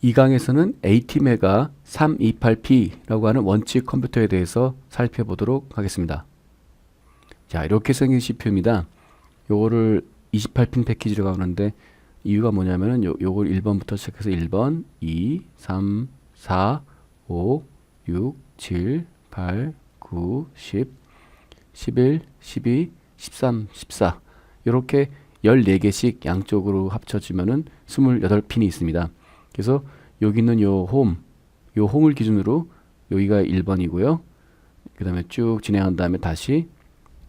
이 강에서는 ATmega 328P라고 하는 원칙 컴퓨터에 대해서 살펴보도록 하겠습니다. 자, 이렇게 생긴 CPU입니다. 요거를 28핀 패키지라고 하는데 이유가 뭐냐면은 요걸 1번부터 시작해서 1번, 2, 3, 4, 5, 6, 7, 8, 9, 10, 11, 12, 13, 14 이렇게 14개씩 양쪽으로 합쳐지면은 28핀이 있습니다. 그래서 여기 있는 요 홈을 기준으로 여기가 1번이고요. 그 다음에 쭉 진행한 다음에 다시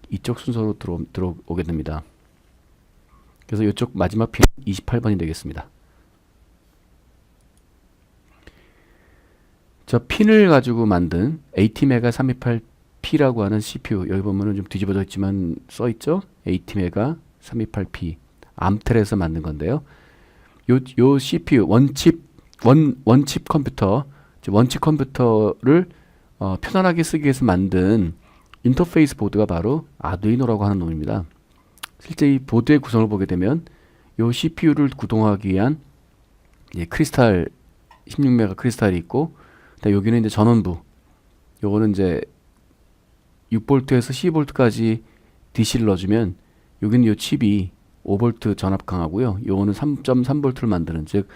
이쪽 순서로 들어오게 됩니다. 그래서 이쪽 마지막 핀 28번이 되겠습니다. 저 핀을 가지고 만든 ATmega 328P라고 하는 CPU, 여기 보면은 좀 뒤집어져 있지만 써있죠? ATmega 328P 암텔에서 만든 건데요. 요 CPU 원칩 컴퓨터를 편안하게 쓰기 위해서 만든 인터페이스 보드가 바로 아두이노라고 하는 놈입니다. 실제 이 보드의 구성을 보게 되면 요 CPU를 구동하기 위한 크리스탈 16메가 크리스탈이 있고, 여기는 이제 전원부, 요거는 이제 6V에서 12V까지 DC를 넣어주면 여기는 요 칩이 5V 전압 강하고요. 요거는 3.3V를 만드는, 즉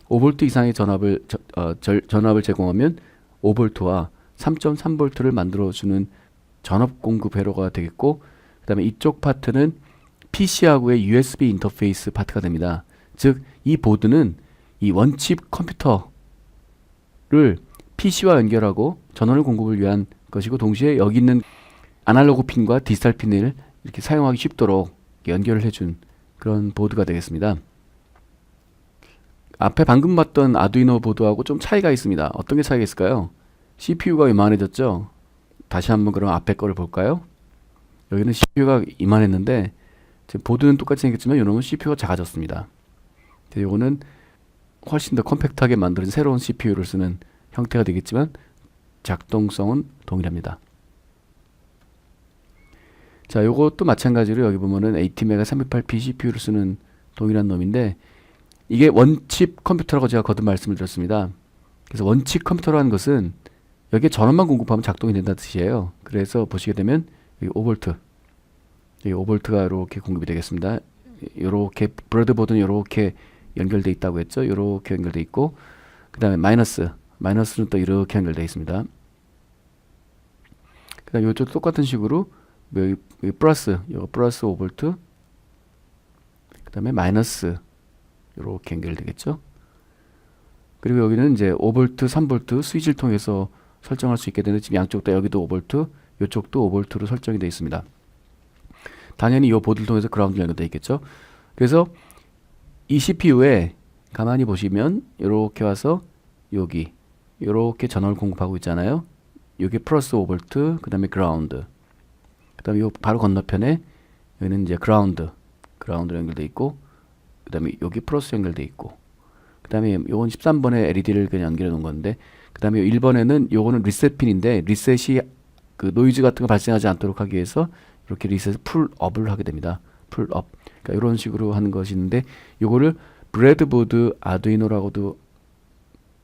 5V 이상의 전압을 제공하면 5V와 3.3V를 만들어주는 전압 공급 회로가 되겠고, 그 다음에 이쪽 파트는 PC하고의 USB 인터페이스 파트가 됩니다. 즉 이 보드는 이 원칩 컴퓨터를 PC와 연결하고 전원을 공급을 위한 것이고, 동시에 여기 있는 아날로그 핀과 디지털 핀을 이렇게 사용하기 쉽도록 연결을 해준 그런 보드가 되겠습니다. 앞에 방금 봤던 아두이노 보드하고 좀 차이가 있습니다. 어떤 게 차이가 있을까요? CPU가 이만해졌죠? 다시 한번 그럼 앞에 거를 볼까요? 여기는 CPU가 이만했는데 보드는 똑같이 생겼지만 이놈은 CPU가 작아졌습니다. 이거는 훨씬 더 컴팩트하게 만든 새로운 CPU를 쓰는 형태가 되겠지만 작동성은 동일합니다. 자, 요것도 마찬가지로 여기 보면은 ATmega 328P CPU를 쓰는 동일한 놈인데, 이게 원칩 컴퓨터라고 제가 거듭 말씀을 드렸습니다. 그래서 원칩 이터라는 것은 여기에 전원만 공급하면 작동이 된다는 뜻이에요. 그래서 보시게 되면 여기 5V, 여기 5V가 이렇게 공급이 되겠습니다. 요렇게 브레드보드는 이렇게 연결돼 있다고 했죠. 이렇게 연결돼 있고, 그 다음에 마이너스는 또 이렇게 연결돼 있습니다. 그 다음에 이쪽 똑같은 식으로 여기 플러스, 요거 플러스 5V, 그 다음에 마이너스 이렇게 연결되겠죠. 그리고 여기는 이제 5V, 3V 스위치를 통해서 설정할 수 있게 되는데, 지금 양쪽 다 여기도 5V, 이쪽도 5V로 설정이 되어 있습니다. 당연히 이 보드를 통해서 그라운드 연결되어 있겠죠. 그래서 이 CPU에 가만히 보시면 이렇게 와서 여기 이렇게 전원을 공급하고 있잖아요. 여기 플러스 5V, 그 다음에 그라운드, 그 다음에 요 바로 건너편에 여기는 이제 그라운드로 연결되어 있고, 그 다음에 여기 플러스 연결되어 있고, 그 다음에 요건 13번에 LED를 그냥 연결해 놓은 건데, 그 다음에 1번에는 요거는 리셋 핀인데, 리셋이 그 노이즈 같은 거 발생하지 않도록 하기 위해서 이렇게 리셋을 풀업을 하게 됩니다. 풀업. 그러니까 이런 식으로 하는 것이 있는데, 요거를 브레드보드 아두이노라고도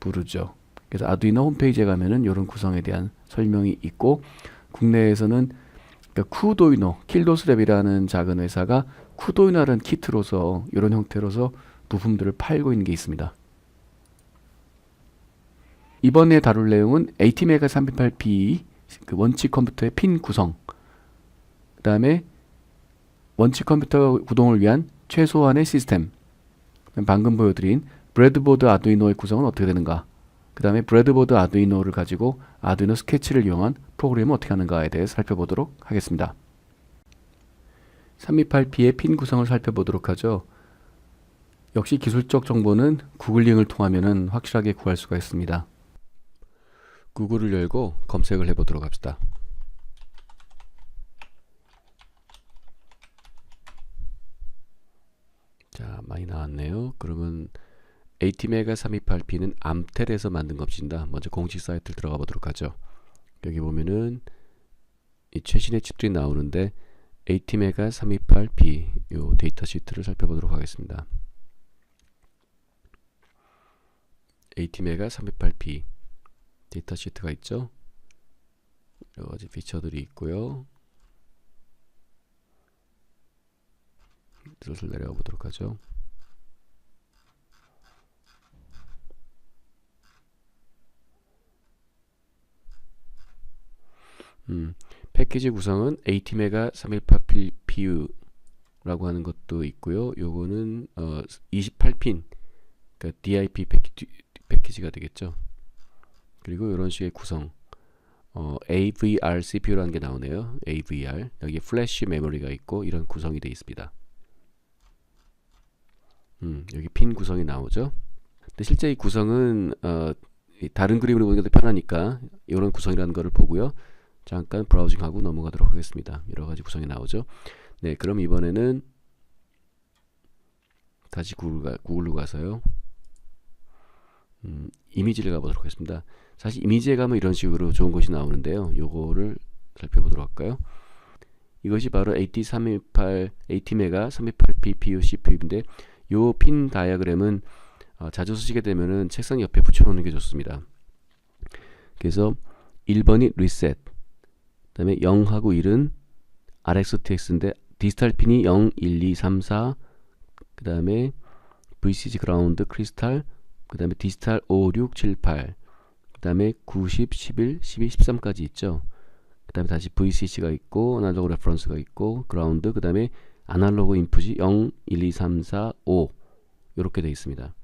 부르죠. 그래서 아두이노 홈페이지에 가면은 이런 구성에 대한 설명이 있고, 국내에서는 그러니까 쿠도이노, 킬도스랩이라는 작은 회사가 쿠도이노라는 키트로서 이런 형태로서 부품들을 팔고 있는 게 있습니다. 이번에 다룰 내용은 ATmega 328P 그 원칙 컴퓨터의 핀 구성, 그 다음에 원칙 컴퓨터 구동을 위한 최소한의 시스템, 방금 보여드린 브레드보드 아두이노의 구성은 어떻게 되는가, 그 다음에 브레드보드 아두이노를 가지고 아두이노 스케치를 이용한 프로그램을 어떻게 하는가에 대해 살펴보도록 하겠습니다. 328P의 핀 구성을 살펴보도록 하죠. 역시 기술적 정보는 구글 링크를 통하면 확실하게 구할 수가 있습니다. 구글을 열고 검색을 해보도록 합시다. 자, 많이 나왔네요. 그러면 ATmega 328P는 암텔에서 만든 것입니다. 먼저 공식 사이트를 들어가 보도록 하죠. 여기 보면은 이 최신의 칩들이 나오는데, ATmega 328P 요 데이터 시트를 살펴보도록 하겠습니다. ATmega 308P 데이터 시트가 있죠. 여러 가지 피처들이 있고요. 슬슬 내려가 보도록 하죠. 패키지 구성은 ATmega 318PU 라고 하는 것도 있고요. 요거는 28핀 그러니까 DIP 패키지가 되겠죠. 그리고 이런 식의 구성 AVR CPU라는 게 나오네요. AVR 여기에 플래시 메모리가 있고 이런 구성이 되어 있습니다. 여기 핀 구성이 나오죠. 근데 실제 이 구성은 다른 그림으로 보는 게 더 편하니까 이런 구성이라는 거를 보고요. 잠깐 브라우징하고 넘어가도록 하겠습니다. 여러 가지 구성이 나오죠. 네, 그럼 이번에는 다시 구글로 가서요. 이미지를 가보도록 하겠습니다. 사실 이미지에 가면 이런 식으로 좋은 것이 나오는데요. 요거를 살펴보도록 할까요? 이것이 바로 ATmega 328P PU CPU인데 요 핀 다이어그램은 자주 쓰시게 되면은 책상 옆에 붙여놓는 게 좋습니다. 그래서 1번이 리셋, 그 다음에 0하고 1은 RxTX인데 디지털 핀이 0, 1, 2, 3, 4, 그 다음에 VCG 그라운드 크리스탈, 그 다음에 디지털 5, 6, 7, 8, 그 다음에 90, 11, 12, 13까지 있죠. 그 다음에 다시 VCC가 있고 아날로그 레퍼런스가 있고 그라운드, 그 다음에 아날로그 인풋이 0, 1, 2, 3, 4, 5 이렇게 되어 있습니다.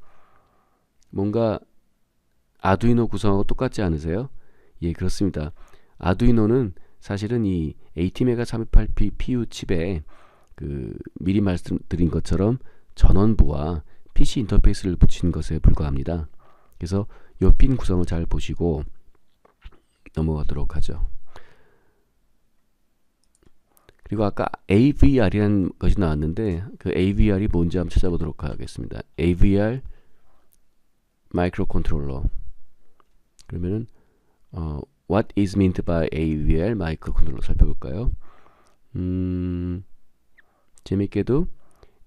뭔가 아두이노 구성하고 똑같지 않으세요? 예, 그렇습니다. 아두이노는 사실은 이 ATmega 328P PU 칩에 미리 말씀드린 것처럼 전원부와 PC 인터페이스를 붙인 것에 불과합니다. 그래서 이 핀 구성을 잘 보시고 넘어가도록 하죠. 그리고 아까 AVR이라는 것이 나왔는데 그 AVR이 뭔지 한번 찾아보도록 하겠습니다. AVR 마이크로 컨트롤러. 그러면은 What is meant by AVR 마이크로 컨트롤러 살펴볼까요? 재밌게도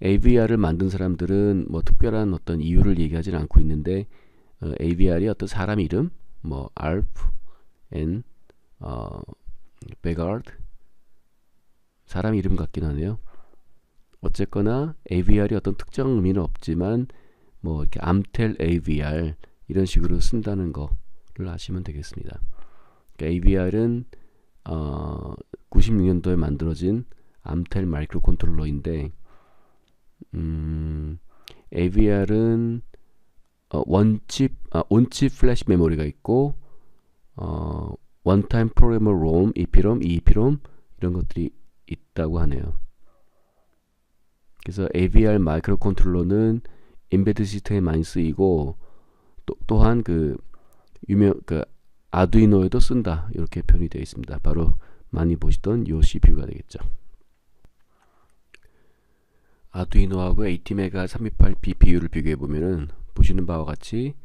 AVR을 만든 사람들은 뭐 특별한 어떤 이유를 얘기하지는 않고 있는데 AVR이 어떤 사람 이름, 뭐 Alf, N, Begard 사람 이름 같긴 하네요. 어쨌거나 AVR이 어떤 특정 의미는 없지만 뭐 이렇게 암텔 AVR 이런 식으로 쓴다는 거를 아시면 되겠습니다. 그러니까 AVR은 96년도에 만들어진 암텔 마이크로 컨트롤러인데 AVR은 온칩 플래시 메모리가 있고 원타임 프로그래머 롬, EPROM, EEPROM 이런 것들이 있다고 하네요. 그래서 AVR 마이크로 컨트롤러는 인베드 시스템에 많이 쓰이고 또한 아두이노에도 쓴다 이렇게 표현이 되어 있습니다. 바로 많이 보시던 요 CPU가 되겠죠. 아두이노하고 ATmega 328P PU를 비교해 보면은 보시는 바와 같이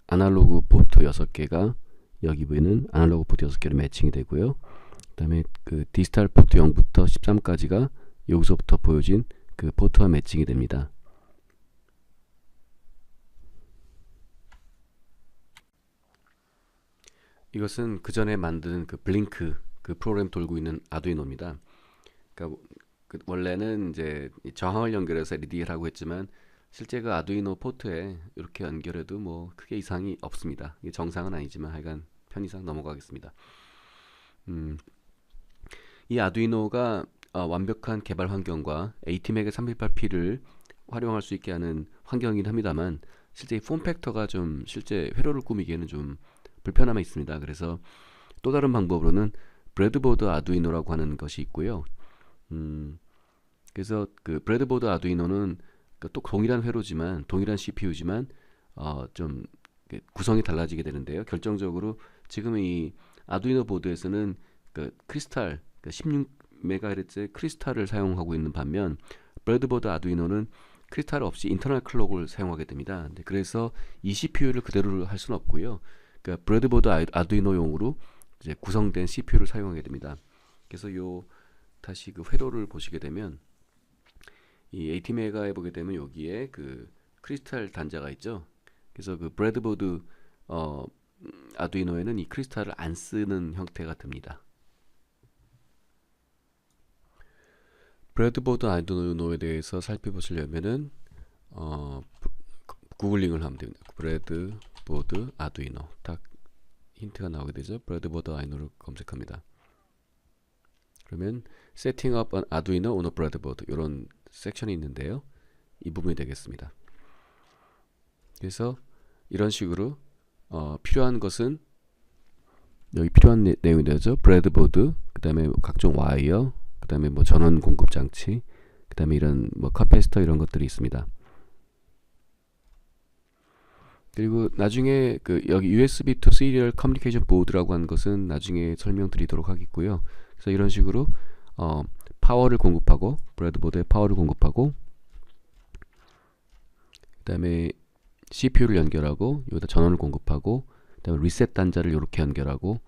아날로그 포트 6개가 여기 보이는 아날로그 포트 6개로 매칭이 되고요. 그 다음에 그 디지털 포트 0부터 13까지가 여기서부터 보여진 그 포트와 매칭이 됩니다. 이것은 그 전에 만든 그 블링크 그 프로그램 돌고 있는 아두이노입니다. 그러니까 원래는 이제 저항을 연결해서 LED를 하고 했지만 실제 그 아두이노 포트에 이렇게 연결해도 뭐 크게 이상이 없습니다. 이게 정상은 아니지만 하여간 편의상 넘어가겠습니다. 이 아두이노가 완벽한 개발 환경과 ATmega 318P를 활용할 수 있게 하는 환경이긴 합니다만 실제 이 폼팩터가 좀 실제 회로를 꾸미기에는 좀 불편함이 있습니다. 그래서 또 다른 방법으로는 브레드보드 아두이노라고 하는 것이 있고요. 그래서 그 브레드보드 아두이노는 또 동일한 회로지만 동일한 CPU지만 좀 구성이 달라지게 되는데요. 결정적으로 지금 이 아두이노 보드에서는 그 크리스탈 16MHz의 크리스탈을 사용하고 있는 반면 브레드보드 아두이노는 크리스탈 없이 인터널 클럭을 사용하게 됩니다. 그래서 이 CPU를 그대로 할 수는 없고요. 그러니까 브레드보드 아두이노용으로 이제 구성된 CPU를 사용하게 됩니다. 그래서 다시 그 회로를 보시게 되면 이 ATmega에 보게 되면 여기에 그 크리스탈 단자가 있죠. 그래서 그 브래드보드 아두이노에는 이 크리스탈을 안 쓰는 형태가 됩니다. 브래드보드 아두이노에 대해서 살펴보시려면은 구글링을 하면 됩니다. 브래드보드 아두이노 딱 힌트가 나오게 되죠. 브래드보드 아두이노를 검색합니다. 그러면 Setting up an Arduino on a breadboard 이런 섹션이 있는데요. 이 부분이 되겠습니다. 그래서 이런 식으로 필요한 것은 여기 필요한 내용이 되죠. 브래드보드, 그 다음에 각종 와이어, 그 다음에 뭐 전원 공급 장치, 그 다음에 이런 뭐 카패시터 이런 것들이 있습니다. 그리고 나중에 그 여기 USB to Serial Communication Board라고 하는 것은 나중에 설명드리도록 하겠고요. 그래서 이런 식으로 파워를 공급하고 브래드보드에 파워를 공급하고 그 다음에 CPU를 연결하고 여기다 전원을 공급하고 그 다음에 리셋 단자를 이렇게 연결하고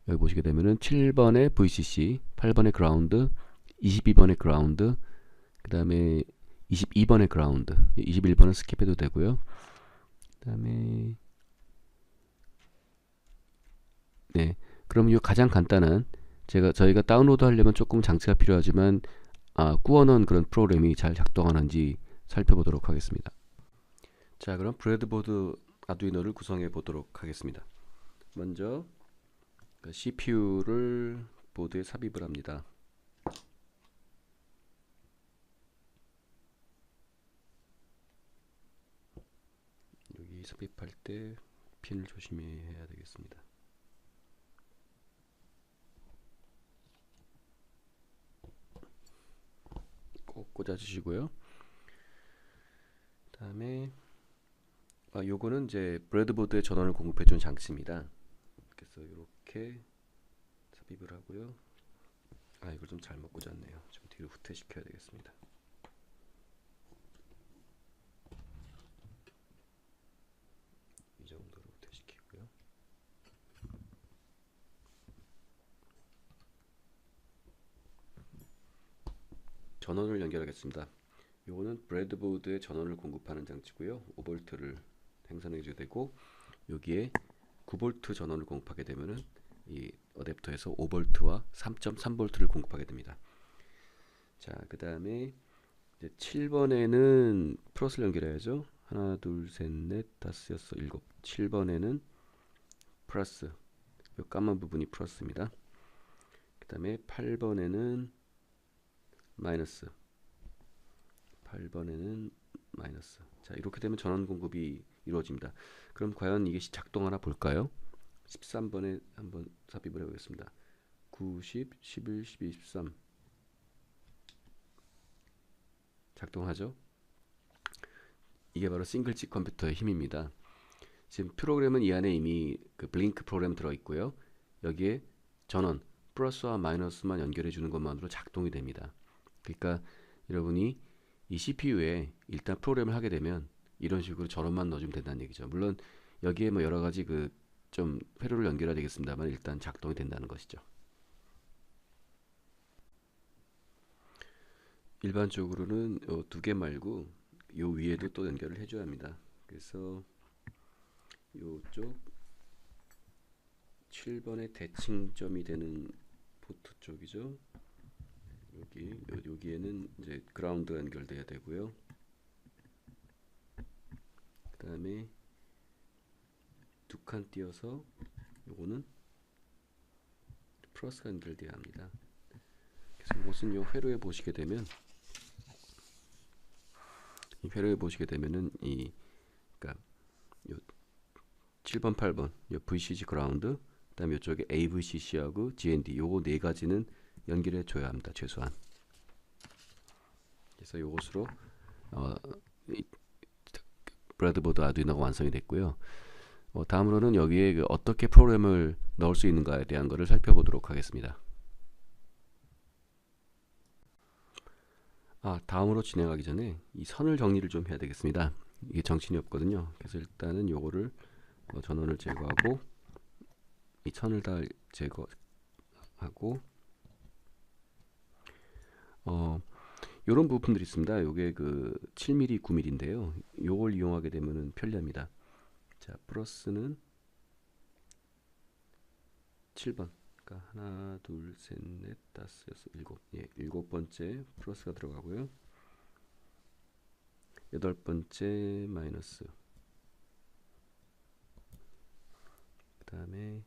여기 보시게 되면은 7번에 VCC, 8번에 그라운드, 22번에 그라운드, 그 다음에 22번에 그라운드, 21번은 스킵해도 되고요. 그 다음에 네, 그럼 이 가장 간단한 저희가 다운로드 하려면 조금 장치가 필요하지만 구워놓은 그런 프로그램이 잘 작동하는지 살펴보도록 하겠습니다. 자, 그럼 브래드보드 아두이노를 구성해 보도록 하겠습니다. 먼저 CPU를 보드에 삽입을 합니다. 여기 삽입할 때 핀을 조심해야 되겠습니다. 꼭 꽂아주시고요. 그 다음에 요거는 이제 브래드보드에 전원을 공급해주는 장치입니다. 그래서 이렇게 삽입을 하고요. 이걸 좀 잘못 꽂았네요. 좀 뒤로 후퇴시켜야 되겠습니다. 이 정도로 후퇴시키고요. 전원을 연결하겠습니다. 요거는 브래드보드에 전원을 공급하는 장치고요. 5V를 생산해줘야 되고 여기에 9V 전원을 공급하게 되면은 이 어댑터에서 5V와 3.3V를 공급하게 됩니다. 자, 그 다음에 이제 7번에는 플러스를 연결해야죠. 하나, 둘, 셋, 넷, 다섯, 여섯, 일곱. 7번에는 플러스. 이 까만 부분이 플러스입니다. 그 다음에 8번에는 마이너스. 8번에는 마이너스. 자, 이렇게 되면 전원 공급이 이루어집니다. 그럼 과연 이게 작동하나 볼까요? 13번에 한번 삽입을 해보겠습니다. 9, 10, 11, 12, 13 작동하죠? 이게 바로 싱글칩 컴퓨터의 힘입니다. 지금 프로그램은 이 안에 이미 그 블링크 프로그램 들어있고요. 여기에 전원 플러스와 마이너스만 연결해 주는 것만으로 작동이 됩니다. 그러니까 여러분이 이 CPU에 일단 프로그램을 하게 되면 이런 식으로 전원만 넣어주면 된다는 얘기죠. 물론 여기에 뭐 여러 가지 그 좀 회로를 연결해야 되겠습니다만 일단 작동이 된다는 것이죠. 일반적으로는 두 개 말고 요 위에도 또 연결을 해줘야 합니다. 그래서 요쪽 7번의 대칭점이 되는 포트 쪽이죠. 여기에는 이제 그라운드 연결돼야 되고요. 그 다음에 두 칸 띄어서 요거는 플러스가 연결돼야 합니다. 그래서 이것은 요 회로에 보시게 되면 이 회로에 보시게 되면은 그러니까 요 7번, 8번 요 VCC 그라운드, 그다음에 이쪽에 AVCC하고 GND 요거 네 가지는 연결해 줘야 합니다. 최소한. 그래서 요것으로 브래드보드 아두이노가 완성이 됐고요. 다음으로는 여기에 어떻게 프로그램을 넣을 수 있는가에 대한 것을 살펴보도록 하겠습니다. 다음으로 진행하기 전에 이 선을 정리를 좀 해야 되겠습니다. 이게 정신이 없거든요. 그래서 일단은 요거를 전원을 제거하고 이 선을 다 제거하고 이런 부품들이 있습니다. 요게 그 7mm, 9mm인데요. 요걸 이용하게 되면은 편리합니다. 자, 플러스는 7번. 그러니까 하나, 둘, 셋, 넷, 다섯, 여섯, 일곱. 예, 일곱 번째 플러스가 들어가고요. 여덟 번째 마이너스. 그 다음에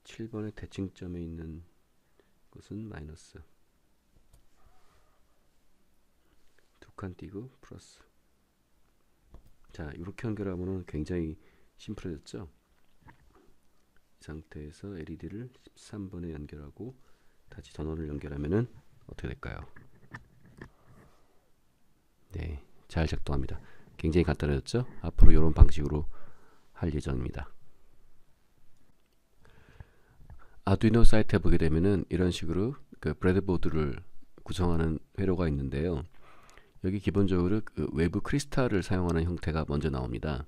7번의 대칭점에 있는 것은 마이너스. 두 칸 띄고 플러스. 자, 이렇게 연결하면 굉장히 심플해졌죠? 이 상태에서 LED를 13번에 연결하고 다시 전원을 연결하면은 어떻게 될까요? 네, 잘 작동합니다. 굉장히 간단해졌죠? 앞으로 이런 방식으로 할 예정입니다. 아두이노 사이트에 보게 되면은 이런 식으로 그 브레드보드를 구성하는 회로가 있는데요. 여기 기본적으로 그 외부 크리스탈을 사용하는 형태가 먼저 나옵니다.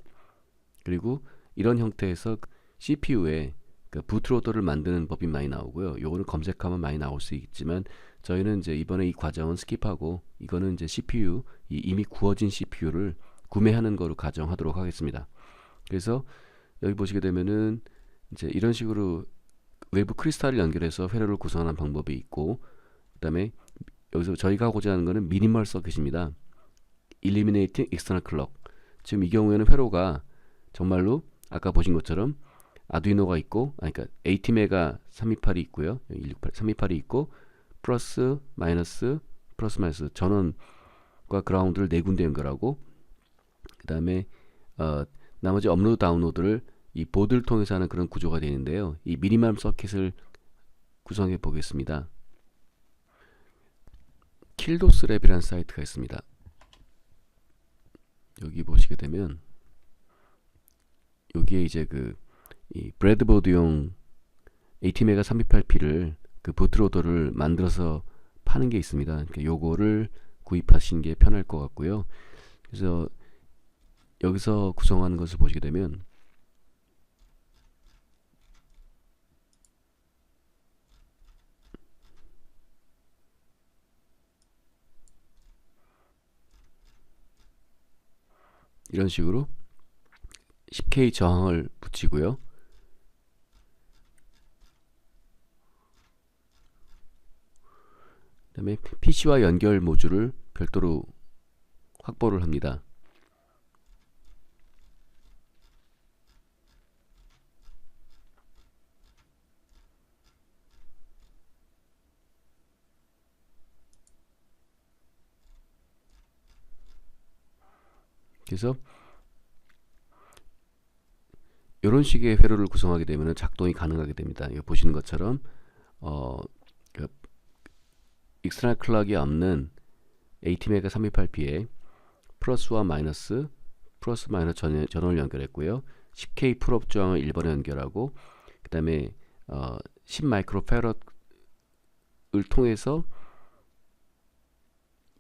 그리고 이런 형태에서 CPU에 그 부트로더를 만드는 법이 많이 나오고요. 요거는 검색하면 많이 나올 수 있지만 저희는 이제 이번에 이 과정은 스킵하고 이거는 이제 CPU, 이미 구워진 CPU를 구매하는 거로 가정하도록 하겠습니다. 그래서 여기 보시게 되면은 이제 이런 식으로 외부 크리스탈을 연결해서 회로를 구성하는 방법이 있고, 그 다음에 여기서 저희가 하고자 하는 거는 미니멀 서킷입니다. Eliminating External Clock. 지금 이 경우에는 회로가 정말로 아까 보신 것처럼 아두이노가 있고, 그러니까 ATmega 328이 있고요. 168, 328이 있고, 플러스 마이너스 전원과 그라운드를 네 군데 연결하고, 그 다음에 나머지 업로드 다운로드를 이 보드를 통해서 하는 그런 구조가 되는데요. 이 미니멀 서킷을 구성해 보겠습니다. 킬도스랩이라는 사이트가 있습니다. 여기 보시게 되면 여기에 이제 이 브레드보드용 ATmega 328P를 그 부트로더를 만들어서 파는 게 있습니다. 그러니까 요거를 구입하시는 게 편할 것 같고요. 그래서 여기서 구성하는 것을 보시게 되면 이런 식으로 10K 저항을 붙이고요. 그 다음에 PC와 연결 모듈을 별도로 확보를 합니다. 그래서 이런 식의 회로를 구성하게 되면 작동이 가능하게 됩니다. 이거 보시는 것처럼 그 익스터널 클럭이 없는 ATmega 328P에 플러스와 마이너스, 플러스 마이너스 전원을 연결했고요. 10K 풀업 저항을 1번에 연결하고, 그 다음에 10 마이크로패럿을 통해서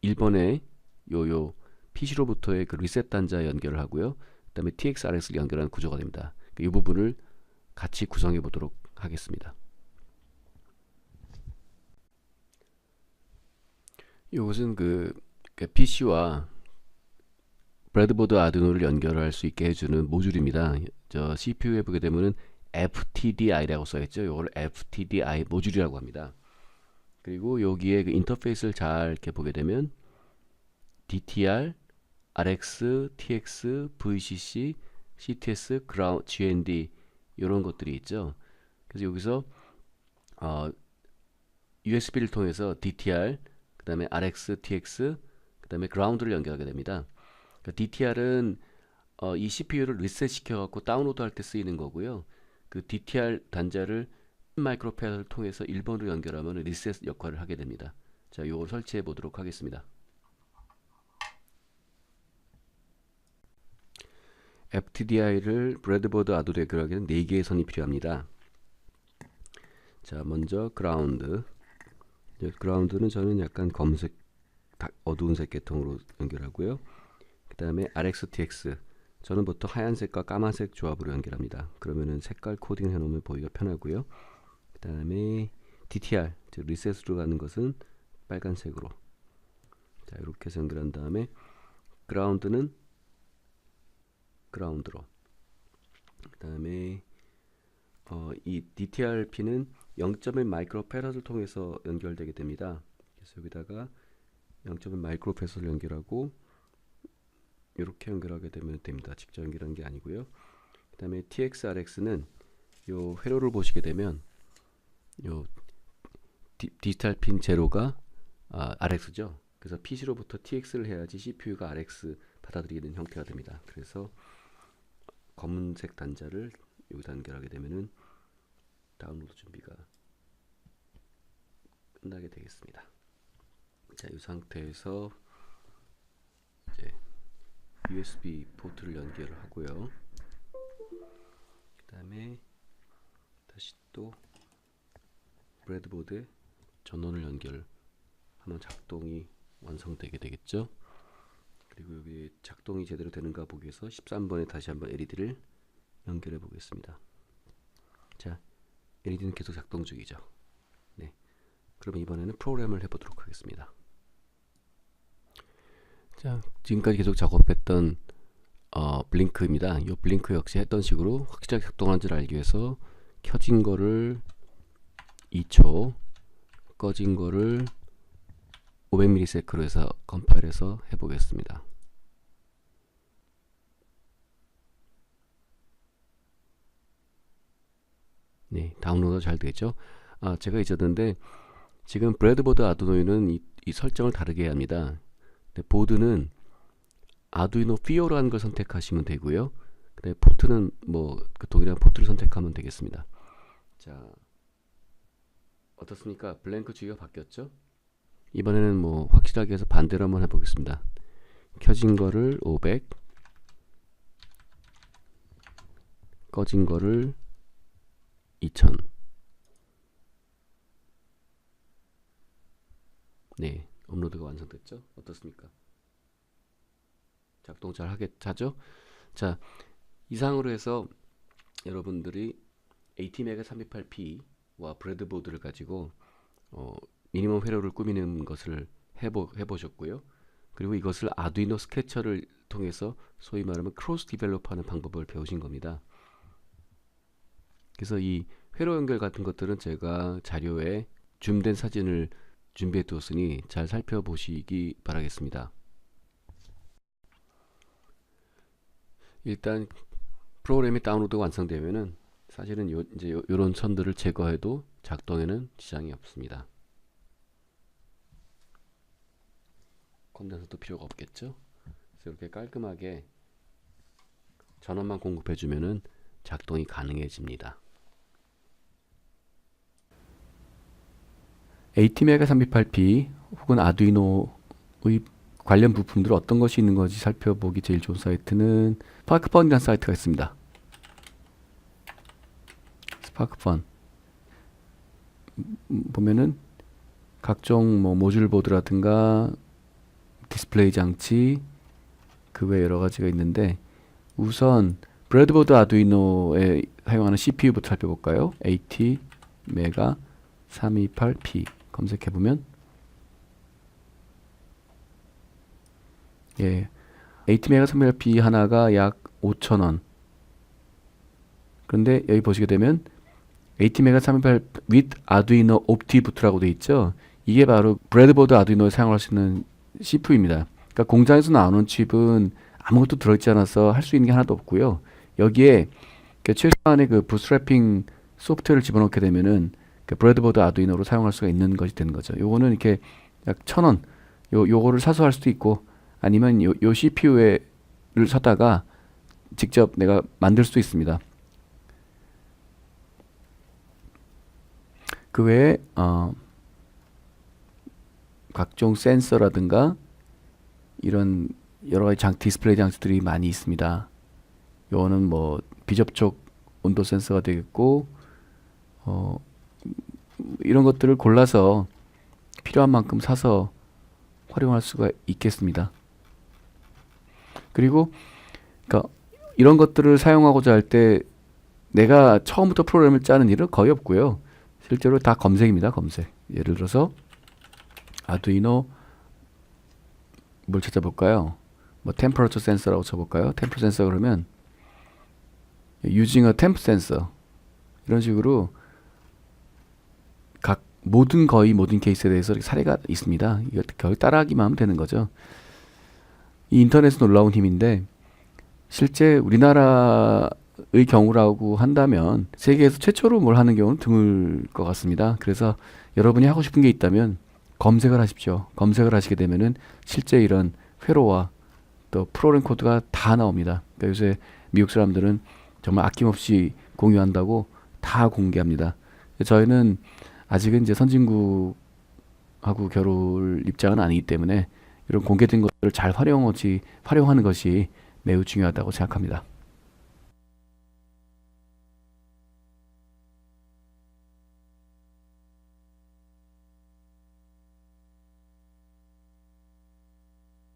1번에 요 PC로부터의 그 리셋 단자 연결을 하고요. 그 다음에 TX-RX를 연결하는 구조가 됩니다. 이 부분을 같이 구성해 보도록 하겠습니다. 이것은 그 PC와 브레드보드 아두이노를 연결할 수 있게 해주는 모듈입니다. 저 CPU에 보게 되면은 FTDI라고 써있죠. 이걸 FTDI 모듈이라고 합니다. 그리고 여기에 그 인터페이스를 잘 이렇게 보게 되면 DTR, RX, TX, VCC, CTS, GND 이런 것들이 있죠. 그래서 여기서 USB를 통해서 DTR, 그 다음에 RX, TX, 그 다음에 그라운드를 연결하게 됩니다. 그러니까 DTR은 이 CPU를 리셋 시켜갖고 다운로드 할 때 쓰이는 거고요. 그 DTR 단자를 마이크로패드를 통해서 1번으로 연결하면 리셋 역할을 하게 됩니다. 자, 이걸 설치해 보도록 하겠습니다. FTDI를 브레드보드 아두이노에 연결하기 위해서 4개의 선이 필요합니다. 자, 먼저 그라운드. 그라운드는 저는 약간 검색, 어두운 색 계통으로 연결하고요. 그 다음에 RX-TX. 저는 보통 하얀색과 까만색 조합으로 연결합니다. 그러면은 색깔 코딩을 해놓으면 보기가 편하고요. 그 다음에 DTR, 즉 리셋으로 가는 것은 빨간색으로. 자, 이렇게 해서 연결한 다음에 그라운드는 그라운드로. 그 다음에 이 DTR-P는 0.1 마이크로패러드를 통해서 연결되게 됩니다. 그래서 여기다가 0.1 마이크로패러드를 연결하고 이렇게 연결하게 되면 됩니다. 직접 연결한 게 아니고요. 그 다음에 TX-RX는 요 회로를 보시게 되면 요 디지털 핀 제로가 RX죠. 그래서 P0부터 TX를 해야지 CPU가 RX 받아들이게 되는 형태가 됩니다. 그래서 검은색 단자를 여기다 연결하게 되면은 다운로드 준비가 끝나게 되겠습니다. 자, 이 상태에서 이제 USB 포트를 연결을 하고요. 그 다음에 다시 또 브레드보드에 전원을 연결하면 작동이 완성되게 되겠죠. 그리고 여기 작동이 제대로 되는가 보기 위해서 13번에 다시 한번 LED를 연결해 보겠습니다. 자, LED는 계속 작동 중이죠. 네, 그러면 이번에는 프로그램을 해보도록 하겠습니다. 자, 지금까지 계속 작업했던 블링크입니다. 이 블링크 역시 했던 식으로 확실하게 작동하는지를 알기 위해서 켜진 거를 2초, 꺼진 거를 500ms로 해서 컴파일해서 해보겠습니다. 네, 다운로드 잘 되죠? 제가 잊었는데 지금 브레드보드 아두이노는 이 설정을 다르게 해야 합니다. 보드는 아두이노 피오라는 걸 선택하시면 되고요. 그다음에 포트는 그 동일한 포트를 선택하면 되겠습니다. 자, 어떻습니까? 블랭크 주기가 바뀌었죠? 이번에는 확실하게 해서 반대로 한번 해보겠습니다. 켜진 거를 500, 꺼진 거를 2000. 네, 업로드가 완성됐죠? 어떻습니까? 작동 잘 하죠? 자, 이상으로 해서 여러분들이 ATmega 328P와 브레드보드를 가지고 미니멈 회로를 꾸미는 것을 해보셨고요. 그리고 이것을 아두이노 스케쳐를 통해서 소위 말하면 크로스 디벨롭하는 방법을 배우신 겁니다. 그래서 이 회로 연결 같은 것들은 제가 자료에 줌된 사진을 준비해 두었으니 잘 살펴보시기 바라겠습니다. 일단 프로그램이 다운로드가 완성되면은 사실은 이제 요런 선들을 제거해도 작동에는 지장이 없습니다. 콘덴서도 필요가 없겠죠? 그래서 이렇게 깔끔하게 전원만 공급해 주면은 작동이 가능해집니다. ATmega 328P 혹은 아두이노의 관련 부품들 어떤 것이 있는 건지 살펴보기 제일 좋은 사이트는 스파크펀이라는 사이트가 있습니다. 스파크펀 보면은 각종 모듈 보드라든가 디스플레이 장치 그 외 여러 가지가 있는데 우선 브레드보드 아두이노에 사용하는 CPU부터 살펴볼까요? ATmega 328P 검색해보면 ATmega 328P 하나가 약 5,000원. 그런데 여기 보시게 되면 ATmega 328 with Arduino OptiBoot라고 되어 있죠. 이게 바로 브레드보드 아두이노에 사용할 수 있는 CPU입니다. 그러니까 공장에서 나오는 칩은 아무것도 들어있지 않아서 할 수 있는 게 하나도 없고요. 여기에 최소한의 그 부트스트래핑 소프트웨어를 집어넣게 되면은 그 브레드보드 아두이노로 사용할 수가 있는 것이 되는 거죠. 요거는 이렇게 약 1,000원. 요거를 사서 할 수도 있고 아니면 요 CPU를 사다가 직접 내가 만들 수도 있습니다. 그 외에 각종 센서라든가 이런 여러 가지 디스플레이 장치들이 많이 있습니다. 요거는 비접촉 온도 센서가 되겠고 이런 것들을 골라서 필요한 만큼 사서 활용할 수가 있겠습니다. 그리고 그러니까 이런 것들을 사용하고자 할 때 내가 처음부터 프로그램을 짜는 일은 거의 없고요. 실제로 다 검색입니다. 검색. 예를 들어서 아두이노 뭘 찾아볼까요? 뭐 템퍼러처 센서라고 쳐볼까요? 템퍼 센서 그러면 using a temp sensor 이런 식으로 각 거의 모든 케이스에 대해서 이렇게 사례가 있습니다. 이거 거의 따라하기만 하면 되는 거죠. 이 인터넷은 놀라운 힘인데 실제 우리나라의 경우라고 한다면 세계에서 최초로 뭘 하는 경우는 드물 것 같습니다. 그래서 여러분이 하고 싶은 게 있다면 검색을 하십시오. 검색을 하시게 되면은 실제 이런 회로와 또 프로그램 코드가 다 나옵니다. 그러니까 요새 미국 사람들은 정말 아낌없이 공유한다고 다 공개합니다. 저희는 아직은 이제 선진국하고 겨룰 입장은 아니기 때문에 이런 공개된 것들을 잘 활용하는 것이 매우 중요하다고 생각합니다.